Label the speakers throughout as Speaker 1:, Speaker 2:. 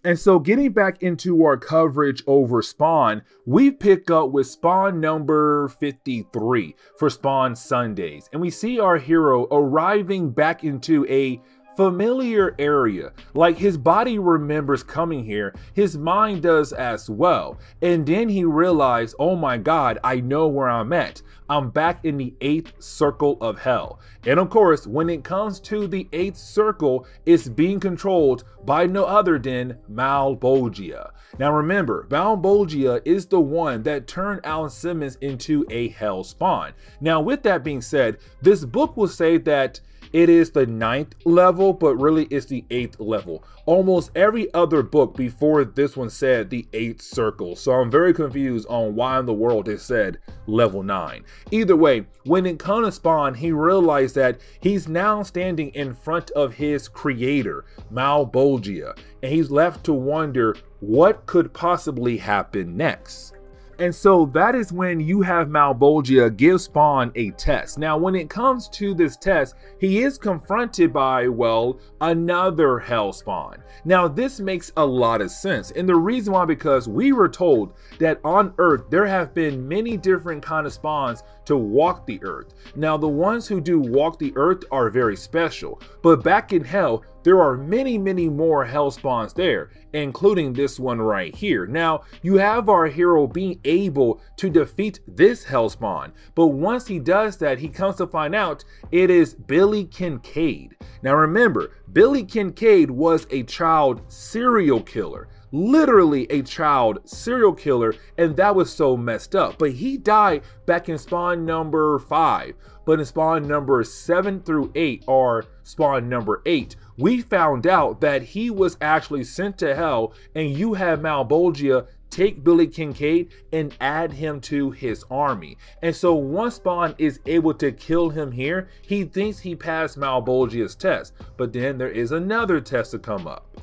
Speaker 1: And so getting back into our coverage over Spawn, we pick up with Spawn number 53 for Spawn Sundays. And we see our hero arriving back into a familiar area. Like his body remembers coming here, his mind does as well. And then he realized, oh my God, I know where I'm at. I'm back in the 8th circle of hell. And of course, when it comes to the 8th circle, it's being controlled by no other than Malbogia. Now remember, Malbogia is the one that turned Alan Simmons into a hell spawn. Now with that being said, this book will say that it is the 9th level, but really it's the 8th level. Almost every other book before this one said the 8th circle. So I'm very confused on why in the world it said level 9. Either way, when it comes to Spawn, he realized that he's now standing in front of his creator, Malbogia, and he's left to wonder what could possibly happen next. And so that is when you have Malbogia give Spawn a test. Now, when it comes to this test, he is confronted by, well, another hell spawn. Now, this makes a lot of sense. And the reason why, because we were told that on Earth, there have been many different kind of spawns to walk the Earth. Now, the ones who do walk the Earth are very special. But back in hell, there are many, many more hell spawns there, including this one right here. Now, you have our hero being able to defeat this hell spawn, but once he does that, he comes to find out it is Billy Kincaid. Now remember, Billy Kincaid was a child serial killer. Literally a child serial killer, and that was so messed up. But he died back in Spawn number 5. But in Spawn number 7 through 8, or Spawn number 8, we found out that he was actually sent to hell, and you have Malbogia take Billy Kincaid and add him to his army. And so once Spawn is able to kill him here, he thinks he passed Malbogia's test. But then there is another test to come up.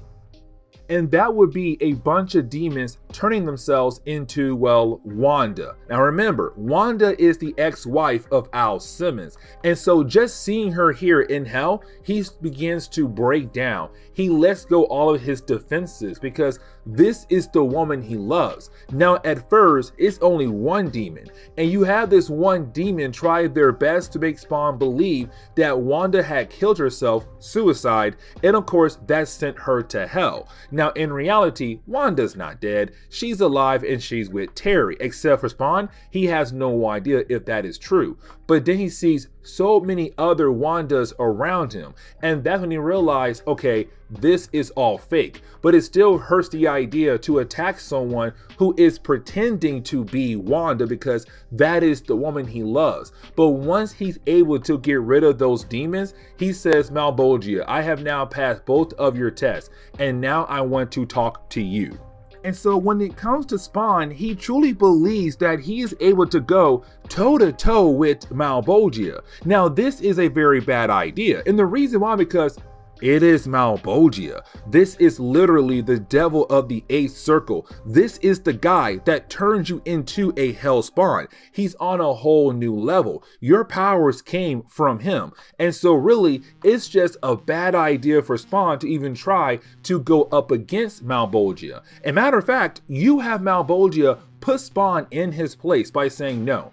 Speaker 1: And that would be a bunch of demons turning themselves into, well, Wanda. Now remember, Wanda is the ex-wife of Al Simmons. And so just seeing her here in hell, he begins to break down. He lets go all of his defenses because this is the woman he loves. Now at first, it's only one demon. And you have this one demon try their best to make Spawn believe that Wanda had killed herself, suicide, and of course that sent her to hell. Now in reality, Wanda's not dead. She's alive and she's with Terry. Except for Spawn, he has no idea if that is true. But then he sees so many other Wandas around him, and that's when he realized, okay, this is all fake. But it still hurts the idea to attack someone who is pretending to be Wanda, because that is the woman he loves. But once he's able to get rid of those demons, he says, Malbogia, I have now passed both of your tests, and now I want to talk to you. And so when it comes to Spawn, he truly believes that he is able to go toe-to-toe with Malbogia. Now, this is a very bad idea. And the reason why, because it is Malbogia. This is literally the devil of the 8th circle. This is the guy that turns you into a hell spawn. He's on a whole new level. Your powers came from him. And so really, it's just a bad idea for Spawn to even try to go up against Malbogia. And matter of fact, you have Malbogia put Spawn in his place by saying no.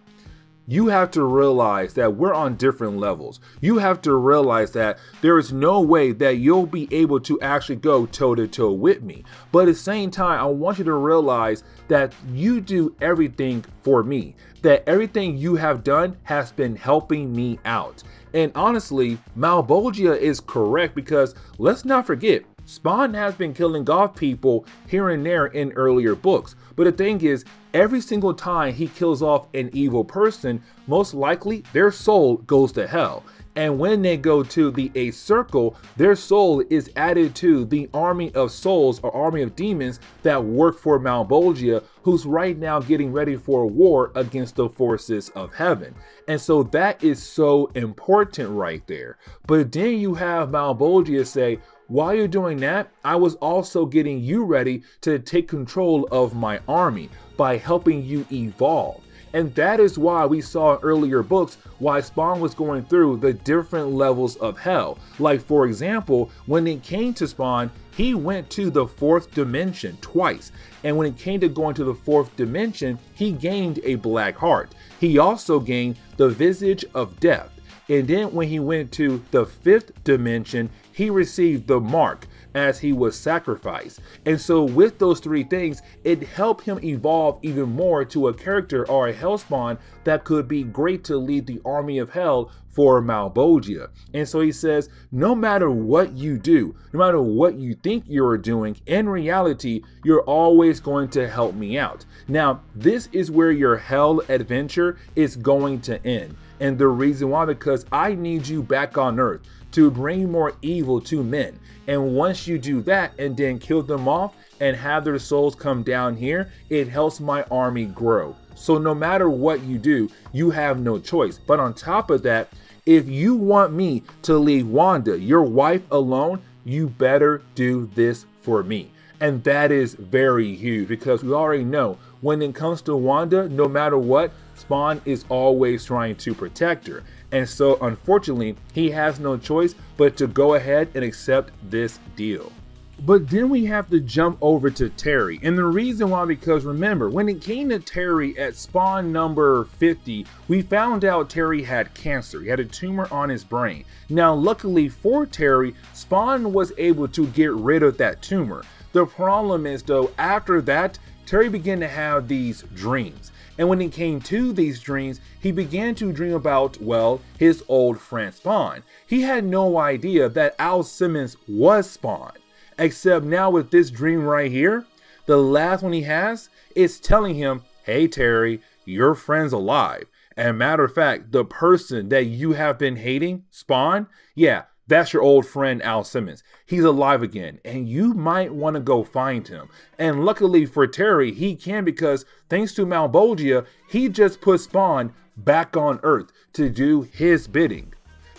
Speaker 1: You have to realize that we're on different levels. You have to realize that there is no way that you'll be able to actually go toe-to-toe with me. But at the same time, I want you to realize that you do everything for me. That everything you have done has been helping me out. And honestly, Malbogia is correct, because let's not forget, Spawn has been killing off people here and there in earlier books. But the thing is, every single time he kills off an evil person, most likely their soul goes to hell. And when they go to the 8th circle, their soul is added to the army of souls, or army of demons that work for Malbogia, who's right now getting ready for a war against the forces of heaven. And so that is so important right there. But then you have Malbogia say, while you're doing that, I was also getting you ready to take control of my army by helping you evolve. And that is why we saw in earlier books why Spawn was going through the different levels of hell. Like for example, when it came to Spawn, he went to the 4th dimension twice. And when it came to going to the 4th dimension, he gained a black heart. He also gained the visage of death. And then when he went to the 5th dimension, he received the mark as he was sacrificed. And so with those 3 things, it helped him evolve even more to a character or a hellspawn that could be great to lead the army of hell for Malbogia. And so he says, no matter what you do, no matter what you think you're doing, in reality, you're always going to help me out. Now, this is where your hell adventure is going to end. And the reason why, because I need you back on Earth to bring more evil to men. And once you do that and then kill them off and have their souls come down here, it helps my army grow. So no matter what you do, you have no choice. But on top of that, if you want me to leave Wanda, your wife, alone, you better do this for me. And that is very huge, because we already know when it comes to Wanda, no matter what, Spawn is always trying to protect her. And so unfortunately, he has no choice but to go ahead and accept this deal. But then we have to jump over to Terry. And the reason why, because remember, when it came to Terry at Spawn number 50, we found out Terry had cancer. He had a tumor on his brain. Now, luckily for Terry, Spawn was able to get rid of that tumor. The problem is, though, after that, Terry began to have these dreams. And when it came to these dreams, he began to dream about, well, his old friend Spawn. He had no idea that Al Simmons was Spawn. Except now with this dream right here, the last one he has, is telling him, hey Terry, your friend's alive. And matter of fact, the person that you have been hating, Spawn, yeah, that's your old friend Al Simmons. He's alive again, and you might want to go find him. And luckily for Terry, he can, because thanks to Malbogia, he just put Spawn back on Earth to do his bidding.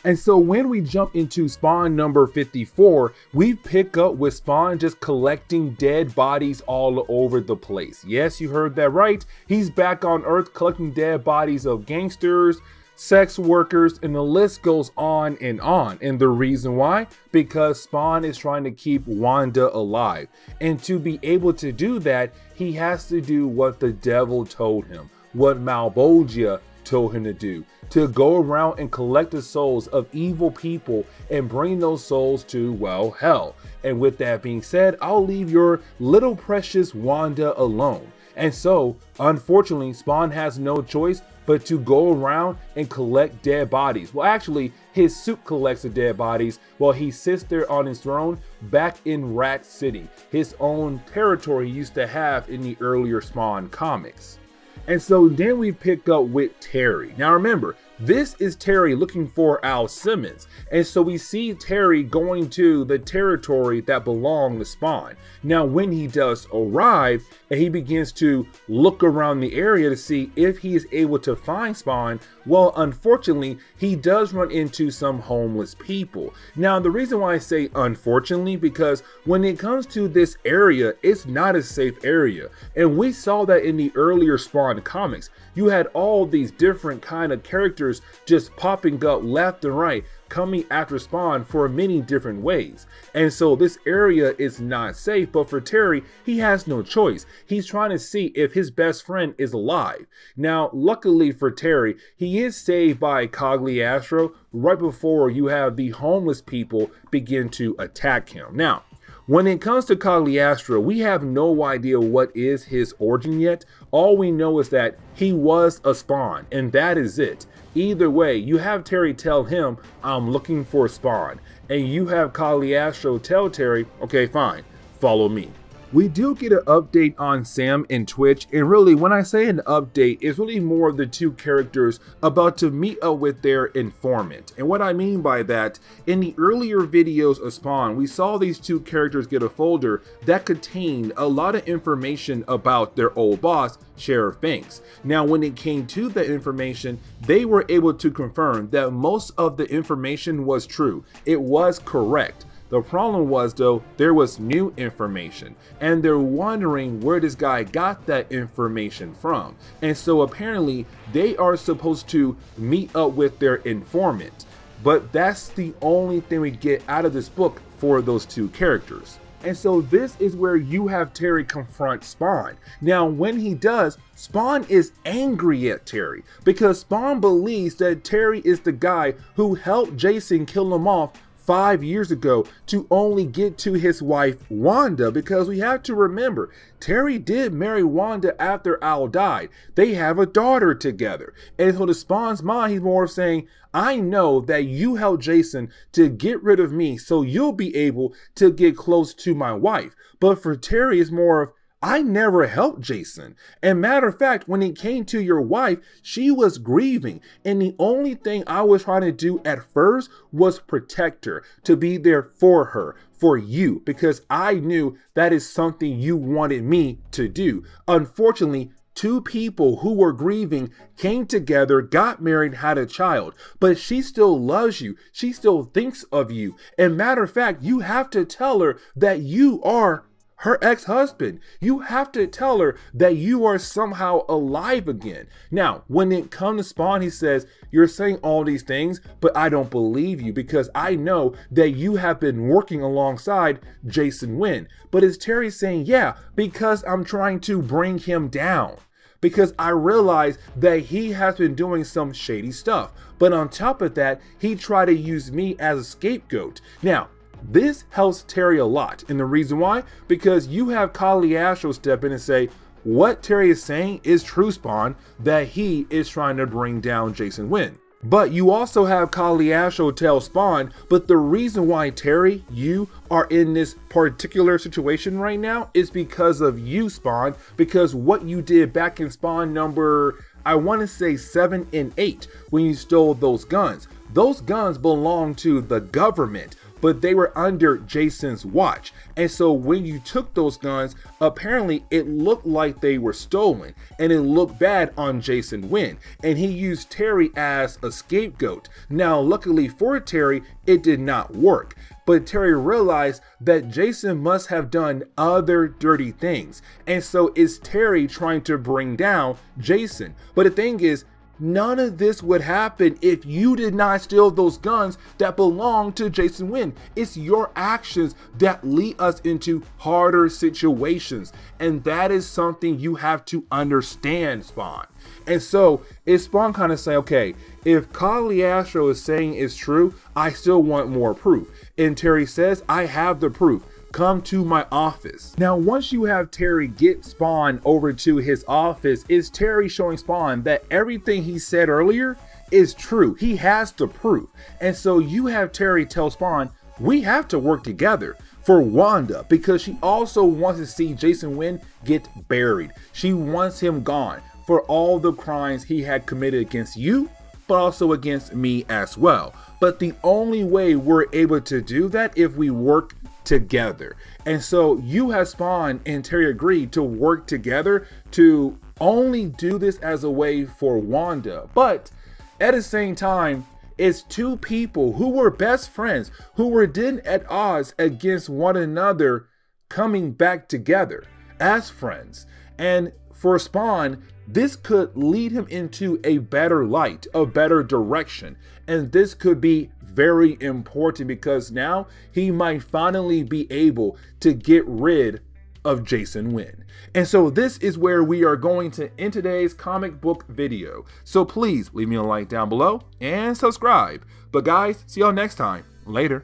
Speaker 1: And so when we jump into Spawn number 54, we pick up with Spawn just collecting dead bodies all over the place. Yes, you heard that right. He's back on Earth collecting dead bodies of gangsters, sex workers, and the list goes on and on. And the reason why? Because Spawn is trying to keep Wanda alive. And to be able to do that, he has to do what the devil told him, what Malbogia told him to do, to go around and collect the souls of evil people and bring those souls to, well, hell. And with that being said, I'll leave your little precious Wanda alone. And so, unfortunately, Spawn has no choice but to go around and collect dead bodies. Well, actually, his suit collects the dead bodies while he sits there on his throne back in Rat City, his own territory he used to have in the earlier Spawn comics. And so then we pick up with Terry. Now remember, this is Terry looking for Al Simmons. And so we see Terry going to the territory that belonged to Spawn. Now when he does arrive and he begins to look around the area to see if he is able to find Spawn, well, unfortunately, he does run into some homeless people. Now the reason why I say unfortunately, because when it comes to this area, it's not a safe area. And we saw that in the earlier Spawn comics. You had all these different kind of characters just popping up left and right, coming after Spawn for many different ways. And so this area is not safe, but for Terry, he has no choice. He's trying to see if his best friend is alive. Now, luckily for Terry, he is saved by Cagliostro right before you have the homeless people begin to attack him. Now, when it comes to Cagliostro, we have no idea what is his origin yet. All we know is that he was a Spawn, and that is it. Either way, you have Terry tell him, I'm looking for Spawn. And you have Cagliostro tell Terry, okay, fine, follow me. We do get an update on Sam and Twitch, and really when I say an update, it's really more of the two characters about to meet up with their informant. And what I mean by that, in the earlier videos of Spawn, we saw these two characters get a folder that contained a lot of information about their old boss, Sheriff Banks. Now when it came to the information, they were able to confirm that most of the information was true. It was correct. The problem was, though, there was new information, and they're wondering where this guy got that information from. And so apparently they are supposed to meet up with their informant. But that's the only thing we get out of this book for those two characters. And so this is where you have Terry confront Spawn. Now, when he does, Spawn is angry at Terry because Spawn believes that Terry is the guy who helped Jason kill him off 5 years ago to only get to his wife Wanda, because we have to remember Terry did marry Wanda after Al died. They have a daughter together. And so to Spawn's mind, he's more of saying, I know that you helped Jason to get rid of me so you'll be able to get close to my wife. But for Terry, it's more of, I never helped Jason. And matter of fact, when it came to your wife, she was grieving. And the only thing I was trying to do at first was protect her, to be there for her, for you, because I knew that is something you wanted me to do. Unfortunately, two people who were grieving came together, got married, had a child, but she still loves you. She still thinks of you. And matter of fact, you have to tell her that you are her ex-husband. You have to tell her that you are somehow alive again. Now, when it comes to Spawn, he says, you're saying all these things, but I don't believe you because I know that you have been working alongside Jason Wynn. But is Terry saying, yeah, because I'm trying to bring him down, because I realize that he has been doing some shady stuff. But on top of that, he tried to use me as a scapegoat. Now, this helps Terry a lot. And the reason why? Because you have Asho step in and say, what Terry is saying is true, Spawn, that he is trying to bring down Jason Wynn. But you also have Asho tell Spawn, but the reason why Terry, you are in this particular situation right now is because of you, Spawn, because what you did back in Spawn number, I want to say 7 and 8, when you stole those guns. Those guns belong to the government, but they were under Jason's watch. And so when you took those guns, apparently it looked like they were stolen and it looked bad on Jason Wynn. And he used Terry as a scapegoat. Now, luckily for Terry, it did not work. But Terry realized that Jason must have done other dirty things. And so it's Terry trying to bring down Jason. But the thing is, none of this would happen if you did not steal those guns that belong to Jason Wynn. It's your actions that lead us into harder situations. And that is something you have to understand, Spawn. And so it's Spawn kind of saying, okay, if Asho is saying it's true, I still want more proof. And Terry says, I have the proof. Come to my office. Now, once you have Terry get Spawn over to his office, is Terry showing Spawn that everything he said earlier is true. He has the proof. And so you have Terry tell Spawn, we have to work together for Wanda, because she also wants to see Jason Wynn get buried. She wants him gone for all the crimes he had committed against you, but also against me as well. But the only way we're able to do that if we work together. And so you have Spawn and Terry agreed to work together to only do this as a way for Wanda. But at the same time, it's two people who were best friends, who were then at odds against one another, coming back together as friends. And for Spawn, this could lead him into a better light, a better direction. And this could be very important because now he might finally be able to get rid of Jason Wynn. And so this is where we are going to end today's comic book video. So please leave me a like down below and subscribe. But guys, see y'all next time. Later.